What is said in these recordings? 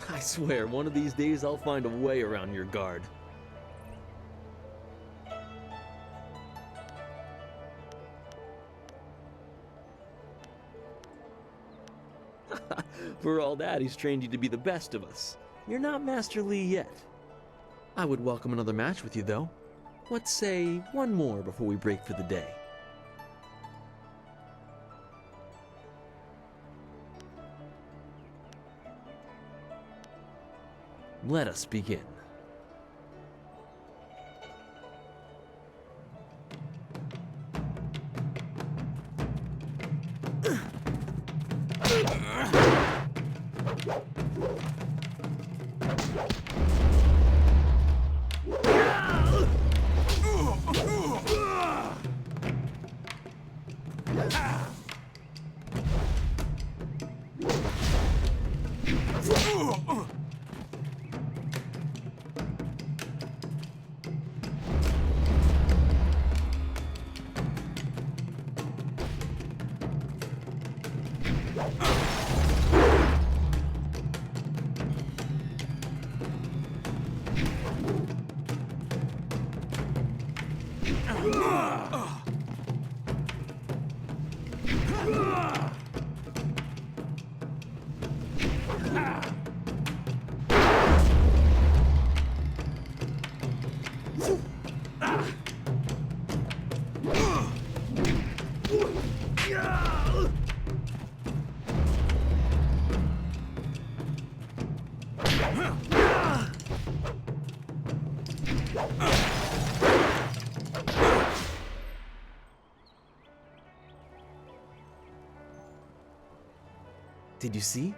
I swear, one of these days I'll find a way around your guard. For all that, he's trained you to be the best of us. You're not Master Li yet. I would welcome another match with you, though. Let's say one more before we break for the day. Let us begin. Did you see?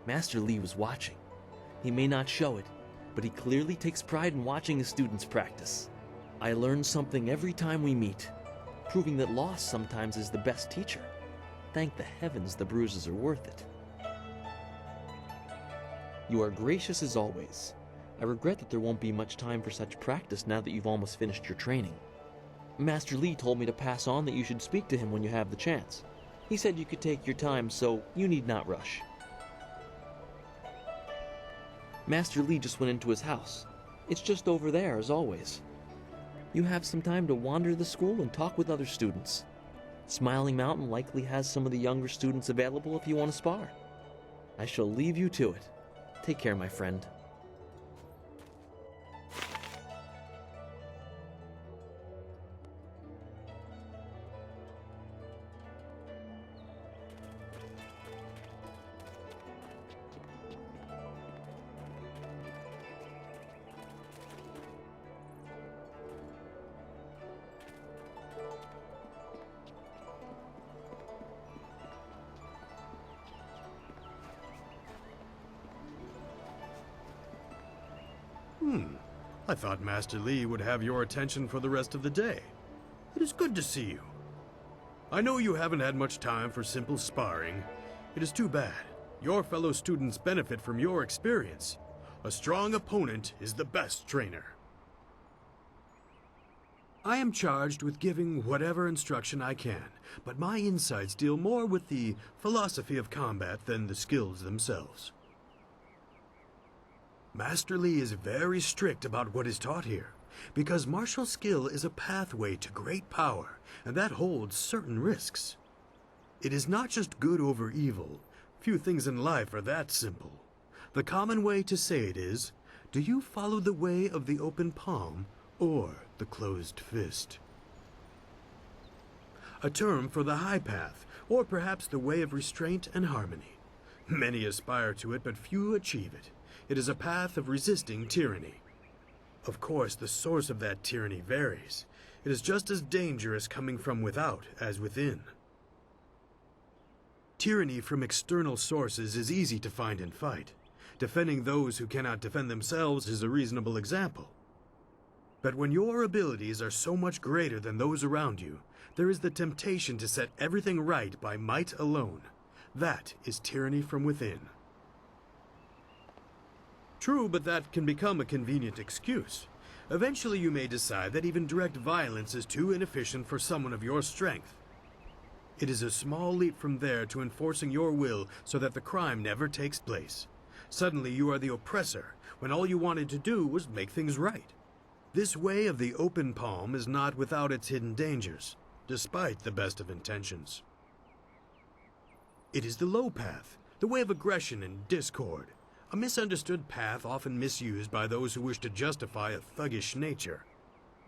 Master Li was watching. He may not show it, but he clearly takes pride in watching his students practice. I learn something every time we meet, proving that loss sometimes is the best teacher. Thank the heavens the bruises are worth it. You are gracious as always. I regret that there won't be much time for such practice now that you've almost finished your training. Master Li told me to pass on that you should speak to him when you have the chance. He said you could take your time, so you need not rush. Master Li just went into his house. It's just over there, as always. You have some time to wander the school and talk with other students. Smiling Mountain likely has some of the younger students available if you want to spar. I shall leave you to it. Take care, my friend. I thought Master Li would have your attention for the rest of the day. It is good to see you. I know you haven't had much time for simple sparring. It is too bad. Your fellow students benefit from your experience. A strong opponent is the best trainer. I am charged with giving whatever instruction I can, but my insights deal more with the philosophy of combat than the skills themselves. Master Li is very strict about what is taught here, because martial skill is a pathway to great power, and that holds certain risks. It is not just good over evil. Few things in life are that simple. The common way to say it is, do you follow the way of the open palm or the closed fist? A term for the high path, or perhaps the way of restraint and harmony. Many aspire to it, but few achieve it. It is a path of resisting tyranny. Of course, the source of that tyranny varies. It is just as dangerous coming from without as within. Tyranny from external sources is easy to find and fight. Defending those who cannot defend themselves is a reasonable example. But when your abilities are so much greater than those around you, there is the temptation to set everything right by might alone. That is tyranny from within. True, but that can become a convenient excuse. Eventually you may decide that even direct violence is too inefficient for someone of your strength. It is a small leap from there to enforcing your will so that the crime never takes place. Suddenly you are the oppressor, when all you wanted to do was make things right. This way of the open palm is not without its hidden dangers, despite the best of intentions. It is the low path, the way of aggression and discord, a misunderstood path often misused by those who wish to justify a thuggish nature.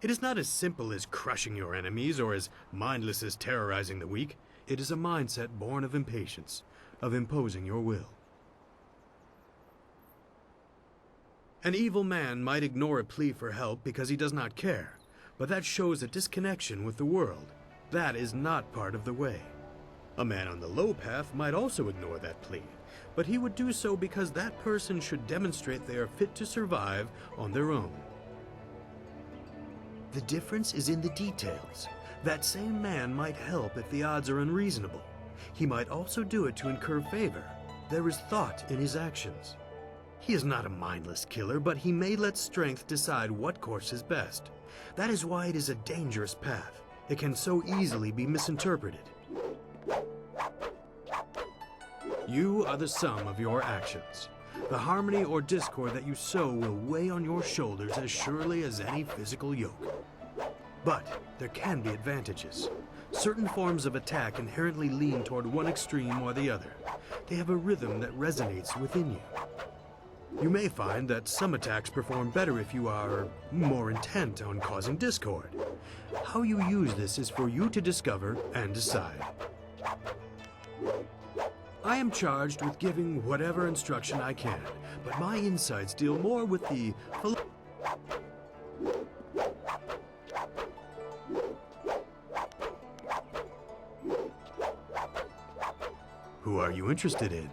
It is not as simple as crushing your enemies or as mindless as terrorizing the weak. It is a mindset born of impatience, of imposing your will. An evil man might ignore a plea for help because he does not care, but that shows a disconnection with the world. That is not part of the way. A man on the low path might also ignore that plea, but he would do so because that person should demonstrate they are fit to survive on their own. The difference is in the details. That same man might help if the odds are unreasonable. He might also do it to incur favor. There is thought in his actions. He is not a mindless killer, but he may let strength decide what course is best. That is why it is a dangerous path. It can so easily be misinterpreted. You are the sum of your actions. The harmony or discord that you sow will weigh on your shoulders as surely as any physical yoke. But there can be advantages. Certain forms of attack inherently lean toward one extreme or the other. They have a rhythm that resonates within you. You may find that some attacks perform better if you are more intent on causing discord. How you use this is for you to discover and decide. I am charged with giving whatever instruction I can, but my insights deal more with the Who are you interested in?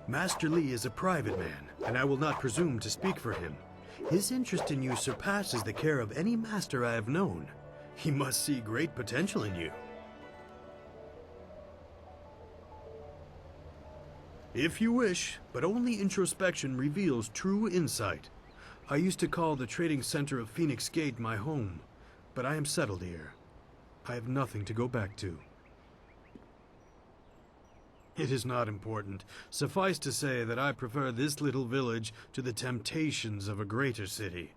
Master Li is a private man, and I will not presume to speak for him. His interest in you surpasses the care of any master I have known. He must see great potential in you. If you wish, but only introspection reveals true insight. I used to call the trading center of Phoenix Gate my home, but I am settled here. I have nothing to go back to. It is not important. Suffice to say that I prefer this little village to the temptations of a greater city.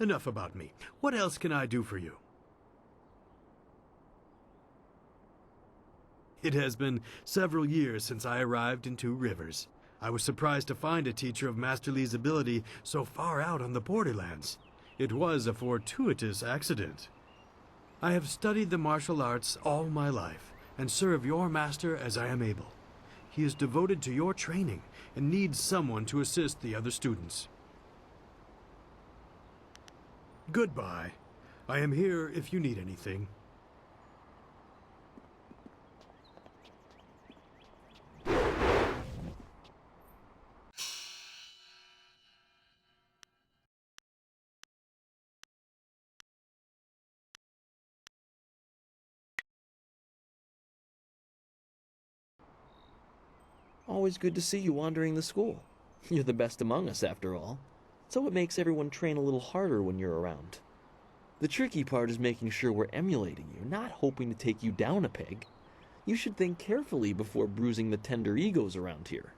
Enough about me. What else can I do for you? It has been several years since I arrived in Two Rivers. I was surprised to find a teacher of Master Li's ability so far out on the borderlands. It was a fortuitous accident. I have studied the martial arts all my life and serve your master as I am able. He is devoted to your training and needs someone to assist the other students. Goodbye. I am here if you need anything. Always good to see you wandering the school. You're the best among us, after all. So it makes everyone train a little harder when you're around. The tricky part is making sure we're emulating you, not hoping to take you down a peg. You should think carefully before bruising the tender egos around here.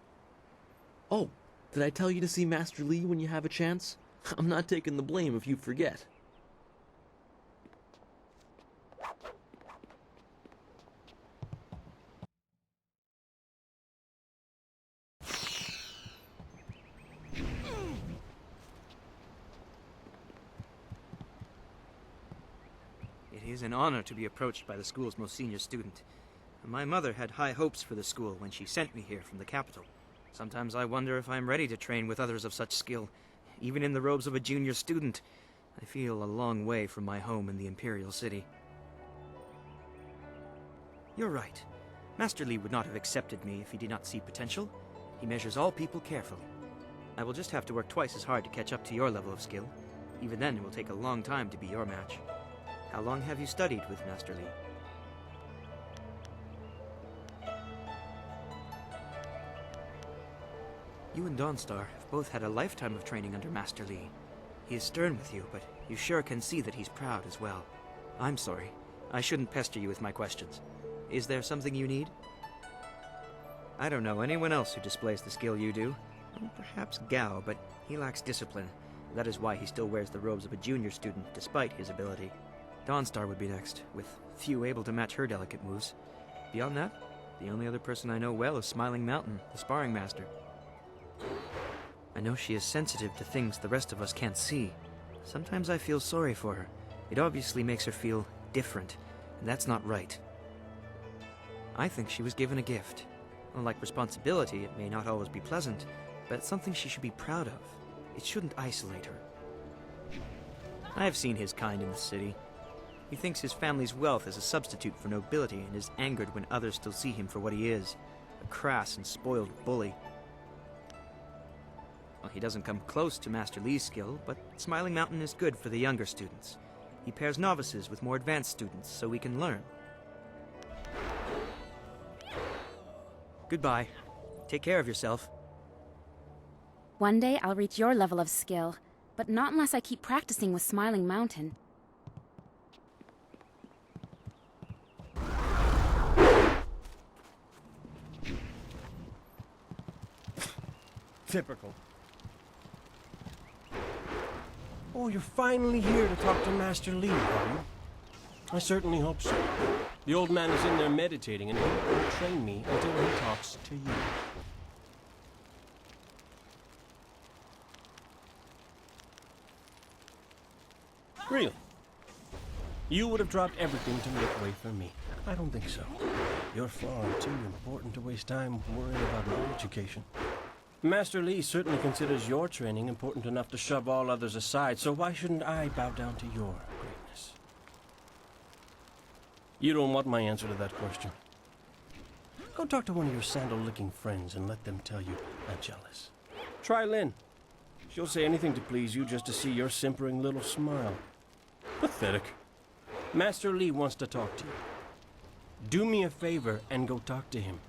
Oh, did I tell you to see Master Li when you have a chance? I'm not taking the blame if you forget. It is an honor to be approached by the school's most senior student. My mother had high hopes for the school when she sent me here from the capital. Sometimes I wonder if I am ready to train with others of such skill. Even in the robes of a junior student, I feel a long way from my home in the Imperial City. You're right. Master Li would not have accepted me if he did not see potential. He measures all people carefully. I will just have to work twice as hard to catch up to your level of skill. Even then, it will take a long time to be your match. How long have you studied with Master Li? You and Dawnstar have both had a lifetime of training under Master Li. He is stern with you, but you sure can see that he's proud as well. I'm sorry. I shouldn't pester you with my questions. Is there something you need? I don't know anyone else who displays the skill you do. Well, perhaps Gao, but he lacks discipline. That is why he still wears the robes of a junior student, despite his ability. Dawnstar would be next, with few able to match her delicate moves. Beyond that, the only other person I know well is Smiling Mountain, the sparring master. I know she is sensitive to things the rest of us can't see. Sometimes I feel sorry for her. It obviously makes her feel different, and that's not right. I think she was given a gift. Unlike responsibility, it may not always be pleasant, but it's something she should be proud of. It shouldn't isolate her. I have seen his kind in the city. He thinks his family's wealth is a substitute for nobility and is angered when others still see him for what he is, a crass and spoiled bully. Well, he doesn't come close to Master Li's skill, but Smiling Mountain is good for the younger students. He pairs novices with more advanced students so we can learn. Goodbye. Take care of yourself. One day I'll reach your level of skill, but not unless I keep practicing with Smiling Mountain. Typical. Oh, you're finally here to talk to Master Li, are you? I certainly hope so. The old man is in there meditating, and he won't train me until he talks to you. Really? You would have dropped everything to make way for me. I don't think so. You're far too important to waste time worrying about my education. Master Li certainly considers your training important enough to shove all others aside, so why shouldn't I bow down to your greatness? You don't want my answer to that question. Go talk to one of your sandal-licking friends and let them tell you I'm jealous. Try Lynn. She'll say anything to please you just to see your simpering little smile. Pathetic. Master Li wants to talk to you. Do me a favor and go talk to him.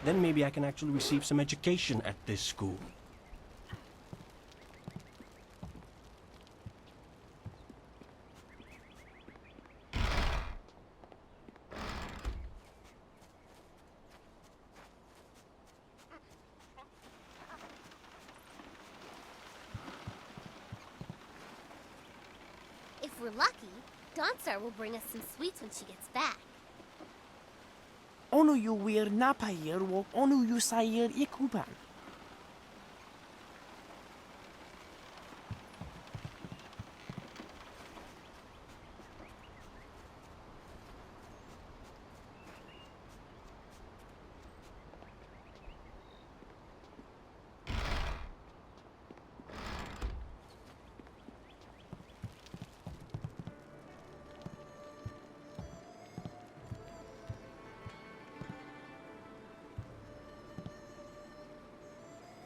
Then maybe I can actually receive some education at this school. If we're lucky, Dawnstar will bring us some sweets when she gets back. Onu yu wir napayir wo onu yu sayir ikuban.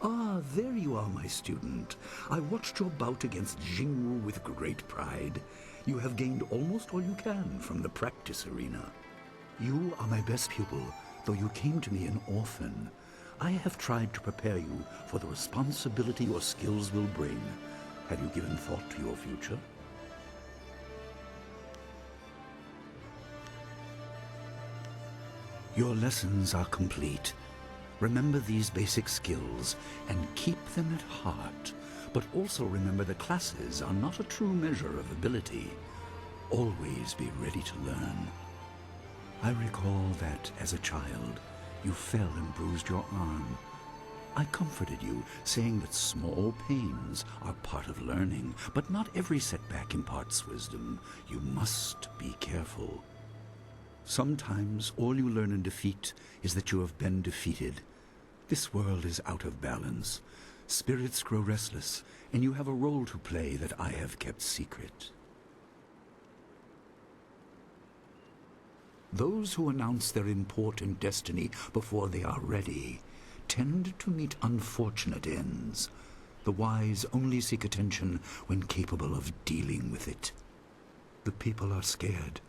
Ah, there you are, my student. I watched your bout against Jingwu with great pride. You have gained almost all you can from the practice arena. You are my best pupil, though you came to me an orphan. I have tried to prepare you for the responsibility your skills will bring. Have you given thought to your future? Your lessons are complete. Remember these basic skills and keep them at heart. But also remember the classes are not a true measure of ability. Always be ready to learn. I recall that, as a child, you fell and bruised your arm. I comforted you, saying that small pains are part of learning, but not every setback imparts wisdom. You must be careful. Sometimes all you learn in defeat is that you have been defeated. This world is out of balance. Spirits grow restless, and you have a role to play that I have kept secret. Those who announce their important destiny before they are ready tend to meet unfortunate ends. The wise only seek attention when capable of dealing with it. The people are scared.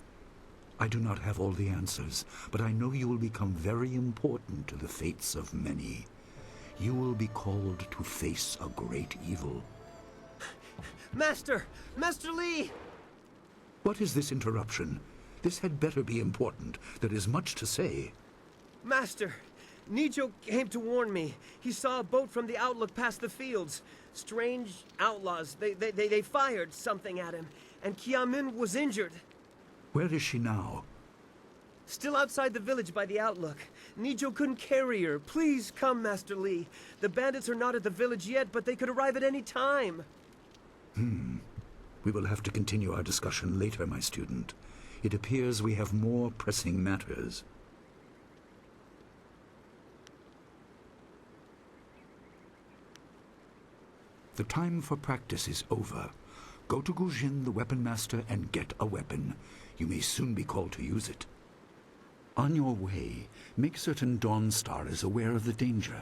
I do not have all the answers, but I know you will become very important to the fates of many. You will be called to face a great evil. Master! Master Li! What is this interruption? This had better be important. There is much to say. Master! Nijo came to warn me. He saw a boat from the outlook past the fields. Strange outlaws. They fired something at him, and Kiamin was injured. Where is she now? Still outside the village by the outlook. Nijo couldn't carry her. Please come, Master Lee. The bandits are not at the village yet, but they could arrive at any time. We will have to continue our discussion later, my student. It appears we have more pressing matters. The time for practice is over. Go to Gujin, the weapon master, and get a weapon. You may soon be called to use it. On your way, make certain Dawnstar is aware of the danger.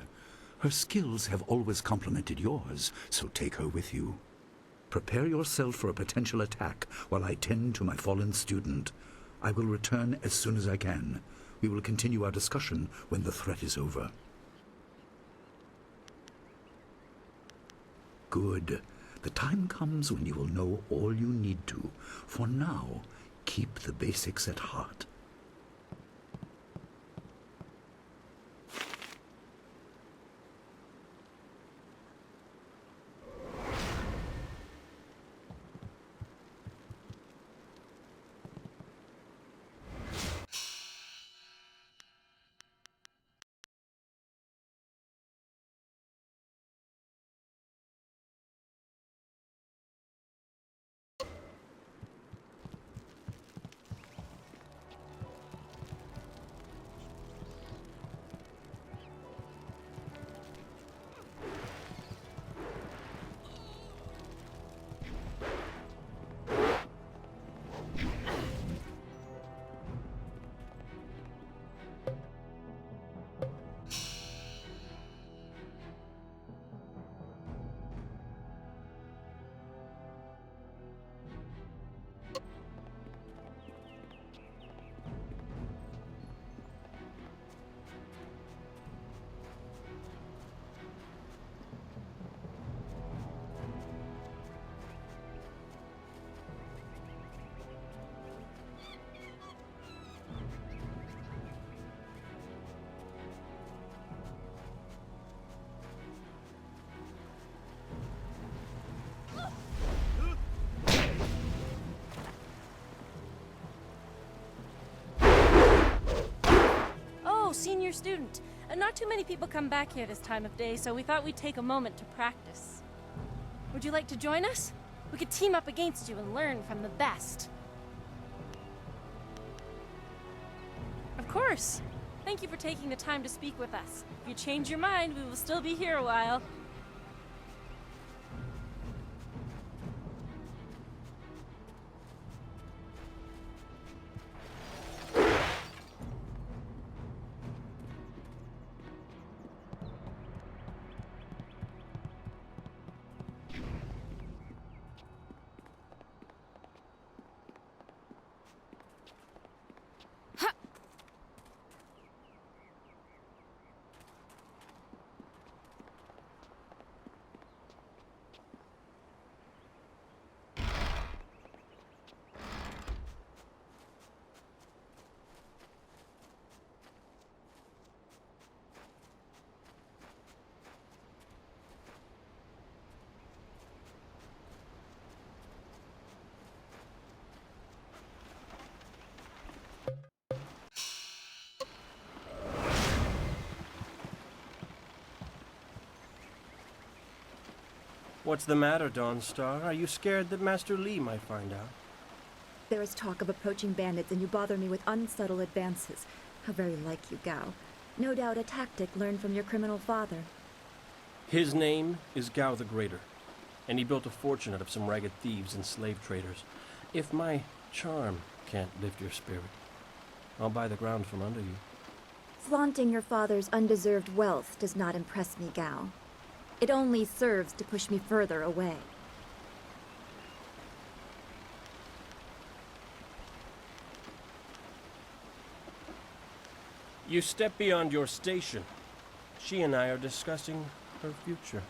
Her skills have always complemented yours, so take her with you. Prepare yourself for a potential attack while I tend to my fallen student. I will return as soon as I can. We will continue our discussion when the threat is over. Good. The time comes when you will know all you need to. For now, keep the basics at heart. Senior student. Not too many people come back here this time of day, so we thought we'd take a moment to practice. Would you like to join us? We could team up against you and learn from the best. Of course. Thank you for taking the time to speak with us. If you change your mind, we will still be here a while. What's the matter, Dawnstar? Are you scared that Master Lee might find out? There is talk of approaching bandits, and you bother me with unsubtle advances. How very like you, Gao. No doubt a tactic learned from your criminal father. His name is Gao the Greater, and he built a fortune out of some ragged thieves and slave traders. If my charm can't lift your spirit, I'll buy the ground from under you. Flaunting your father's undeserved wealth does not impress me, Gao. It only serves to push me further away. You step beyond your station. She and I are discussing her future.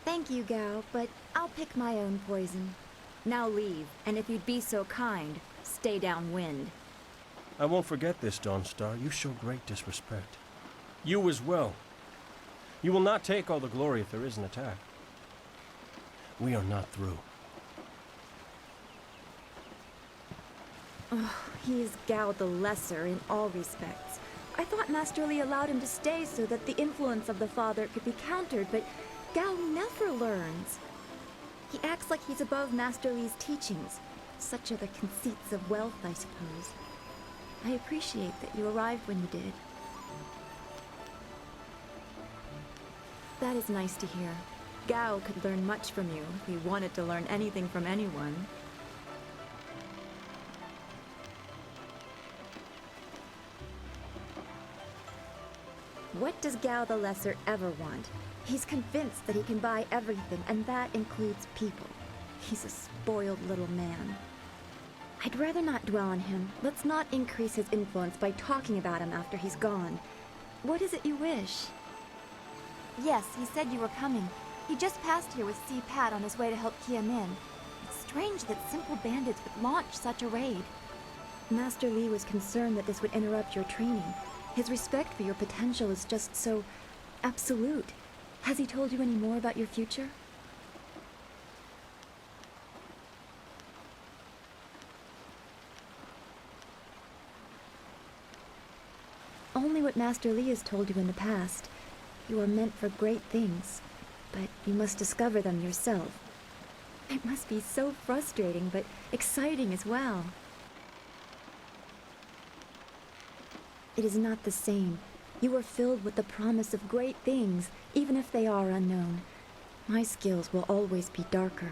Thank you, Gao, but I'll pick my own poison. Now leave, and if you'd be so kind, stay downwind. I won't forget this, Dawnstar. You show great disrespect. You as well. You will not take all the glory if there is an attack. We are not through. Oh, he is Gao the Lesser in all respects. I thought Master Li allowed him to stay so that the influence of the father could be countered, but Gao never learns. He acts like he's above Master Li's teachings. Such are the conceits of wealth, I suppose. I appreciate that you arrived when you did. That is nice to hear. Gao could learn much from you if he wanted to learn anything from anyone. What does Gao the Lesser ever want? He's convinced that he can buy everything, and that includes people. He's a spoiled little man. I'd rather not dwell on him. Let's not increase his influence by talking about him after he's gone. What is it you wish? Yes, he said you were coming. He just passed here with Si Pat on his way to help Kia Min. It's strange that simple bandits would launch such a raid. Master Li was concerned that this would interrupt your training. His respect for your potential is just so absolute. Has he told you any more about your future? Only what Master Li has told you in the past. You are meant for great things, but you must discover them yourself. It must be so frustrating, but exciting as well. It is not the same. You are filled with the promise of great things, even if they are unknown. My skills will always be darker.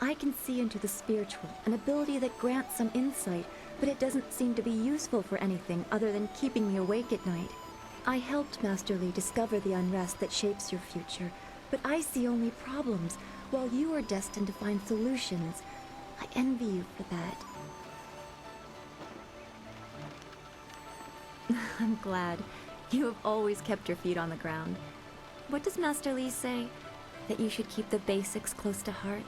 I can see into the spiritual, an ability that grants some insight, but it doesn't seem to be useful for anything other than keeping me awake at night. I helped Master Li discover the unrest that shapes your future, but I see only problems, while you are destined to find solutions. I envy you for that. I'm glad. You have always kept your feet on the ground. What does Master Li say? That you should keep the basics close to heart?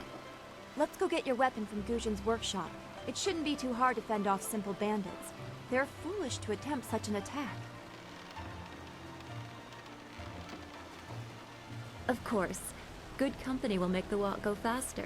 Let's go get your weapon from Guzhen's workshop. It shouldn't be too hard to fend off simple bandits. They're foolish to attempt such an attack. Of course. Good company will make the walk go faster.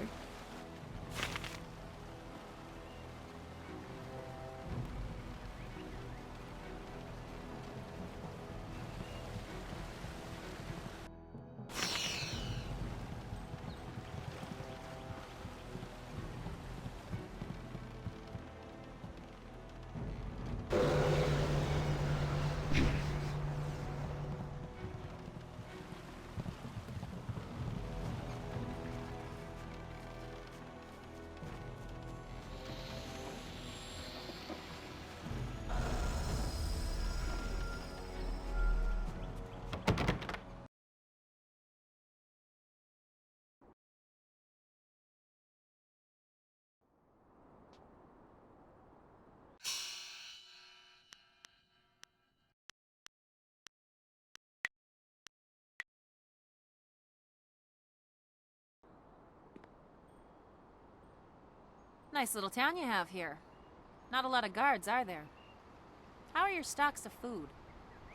Nice little town you have here. Not a lot of guards, are there? How are your stocks of food?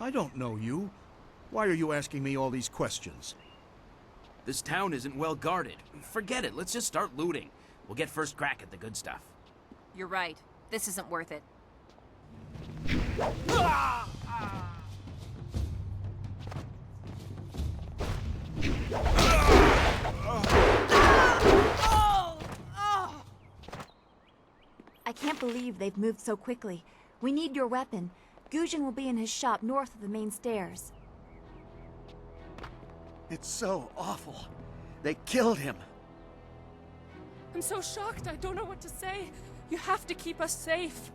I don't know you. Why are you asking me all these questions? This town isn't well guarded. Forget it, let's just start looting. We'll get first crack at the good stuff. You're right. This isn't worth it. I can't believe they've moved so quickly. We need your weapon. Guzhen will be in his shop north of the main stairs. It's so awful. They killed him. I'm so shocked, I don't know what to say. You have to keep us safe.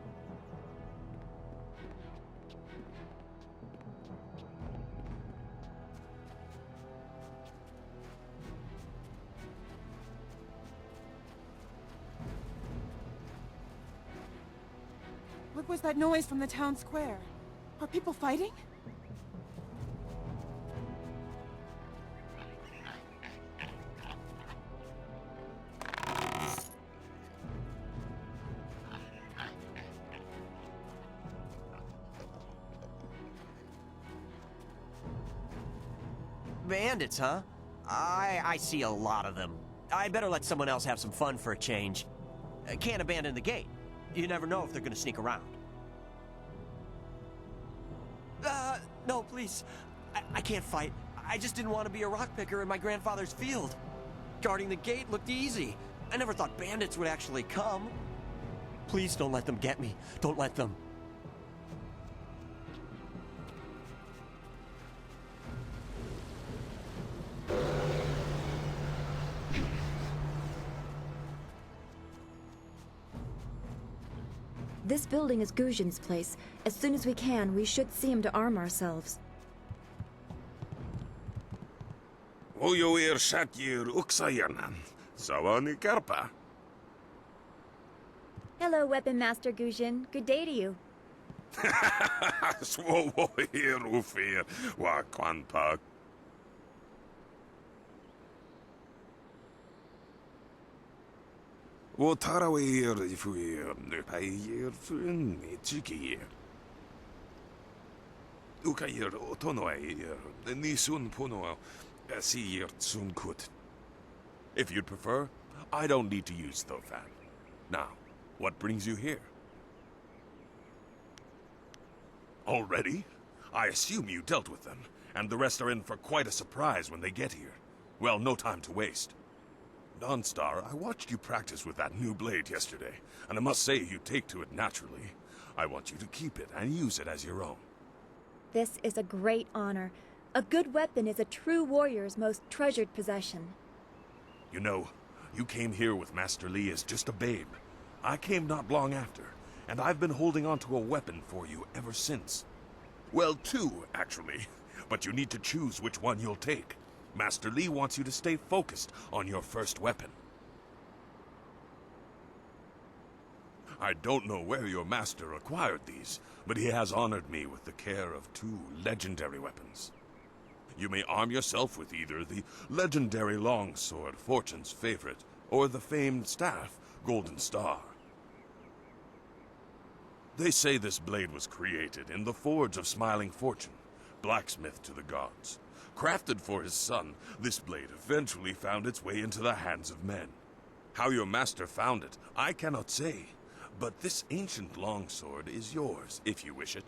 What was that noise from the town square? Are people fighting? Bandits, huh? I see a lot of them. I'd better let someone else have some fun for a change. Can't abandon the gate. You never know if they're gonna sneak around. No, please. I can't fight. I just didn't want to be a rock picker in my grandfather's field. Guarding the gate looked easy. I never thought bandits would actually come. Please don't let them get me. Don't let them. This building is Guzhin's place. As soon as we can, we should see him to arm ourselves. Ojoir Shatyr Uksayanan. Sawani Karpa. Hello, Weapon Master Guzhin. Good day to you. Swoir Ufir Wakwanpa. Wotarawir Ifuir Nupayir Funni Chikir. Ukayir Otonoir Nisun Puno Asir Tsunkut. If you'd prefer, I don't need to use Thofan. Now, what brings you here? Already? I assume you dealt with them, and the rest are in for quite a surprise when they get here. Well, no time to waste. Dawnstar, I watched you practice with that new blade yesterday, and I must say you take to it naturally. I want you to keep it and use it as your own. This is a great honor. A good weapon is a true warrior's most treasured possession. You know, you came here with Master Li as just a babe. I came not long after, and I've been holding on to a weapon for you ever since. Well, two, actually, but you need to choose which one you'll take. Master Li wants you to stay focused on your first weapon. I don't know where your master acquired these, but he has honored me with the care of two legendary weapons. You may arm yourself with either the legendary longsword, Fortune's favorite, or the famed staff, Golden Star. They say this blade was created in the forge of Smiling Fortune, blacksmith to the gods. Crafted for his son, this blade eventually found its way into the hands of men. How your master found it, I cannot say, but this ancient longsword is yours, if you wish it.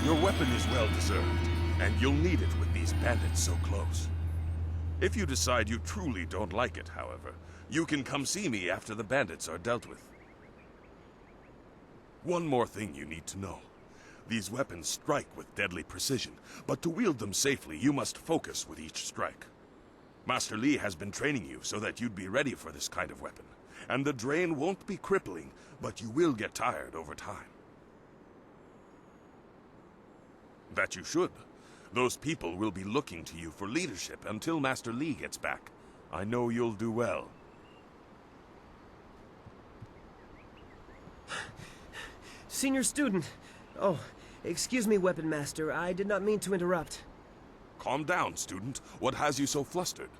Your weapon is well-deserved, and you'll need it with these bandits so close. If you decide you truly don't like it, however, you can come see me after the bandits are dealt with. One more thing you need to know. These weapons strike with deadly precision, but to wield them safely, you must focus with each strike. Master Li has been training you so that you'd be ready for this kind of weapon, and the drain won't be crippling, but you will get tired over time. That you should. Those people will be looking to you for leadership until Master Li gets back. I know you'll do well. Senior student. Oh, excuse me, Weapon Master. I did not mean to interrupt. Calm down, student. What has you so flustered?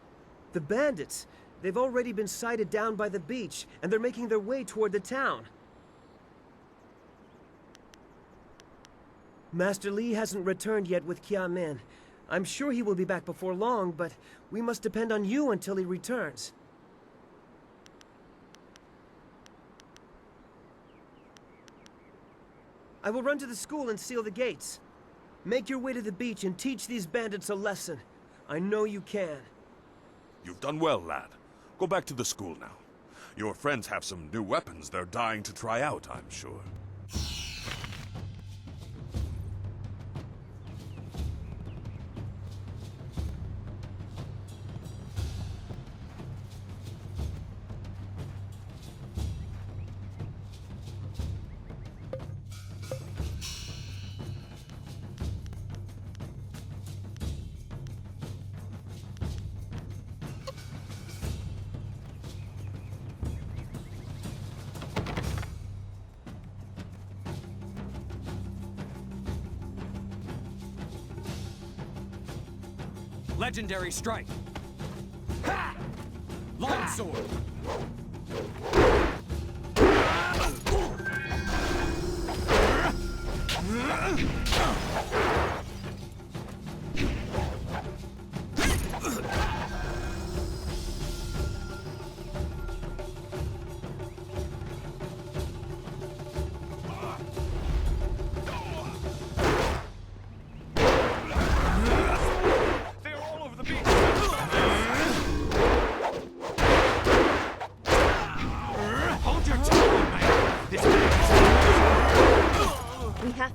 The bandits. They've already been sighted down by the beach, and they're making their way toward the town. Master Li hasn't returned yet with Qiamin. I'm sure he will be back before long, but we must depend on you until he returns. I will run to the school and seal the gates. Make your way to the beach and teach these bandits a lesson. I know you can. You've done well, lad. Go back to the school now. Your friends have some new weapons they're dying to try out, I'm sure. Legendary strike. Ha! Longsword.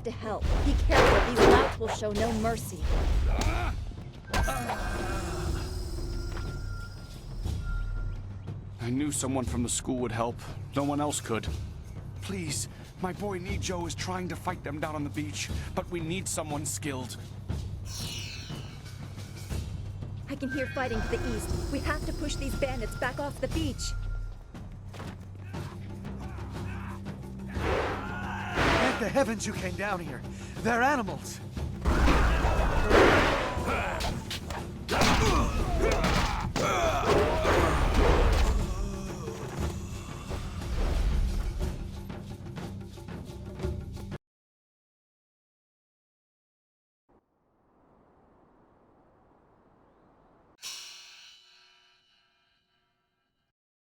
to help. Be careful, these louts will show no mercy. I knew someone from the school would help. No one else could. Please, my boy Nijo is trying to fight them down on the beach, but we need someone skilled. I can hear fighting to the east. We have to push these bandits back off the beach. Thank the heavens you came down here. They're animals.